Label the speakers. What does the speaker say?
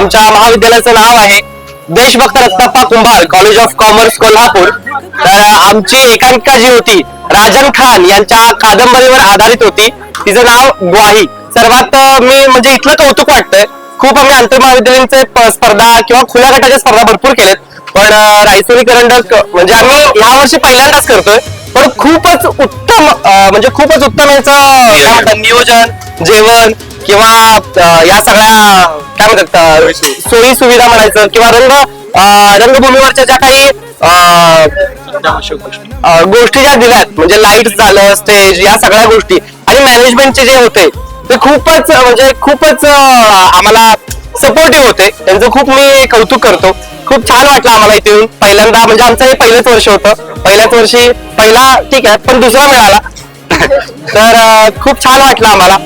Speaker 1: आमच्या महाविद्यालयाचं नाव आहे देशभक्त रत्नाप्पा कुंभार कॉलेज ऑफ कॉमर्स कोल्हापूर. तर आमची एकांकिका जी होती राजन खान यांच्या कादंबरीवर आधारित होती. तिचं नाव ग्वाही. सर्वात मी म्हणजे इथलं कौतुक वाटतंय. खूप आम्ही आंतरमहाविद्यालयांचे स्पर्धा किंवा खुल्या गटाच्या स्पर्धा भरपूर केलेत, पण रायसोनी करंडक म्हणजे आम्ही या वर्षी पहिल्यांदाच करतोय. पण खूपच उत्तम म्हणजे खूपच उत्तम याचं नियोजन, जेवण किंवा या सगळ्या काय म्हणतात सोयी सुविधा म्हणायचं किंवा रंगभूमीवरच्या ज्या काही गोष्टी ज्या दिल्यात म्हणजे लाईट्स झालं, स्टेज, या सगळ्या गोष्टी आणि मॅनेजमेंटचे जे होते ते खूपच म्हणजे खूपच आम्हाला सपोर्टिव्ह होते. त्यांचं खूप मी कौतुक करतो. खूप छान वाटलं आम्हाला इथे येऊन. पहिल्यांदा म्हणजे आमचं हे पहिलंच वर्ष होतं. पहिल्याच वर्षी पहिला ठीक आहे पण दुसरा मिळाला तर खूप छान वाटलं आम्हाला.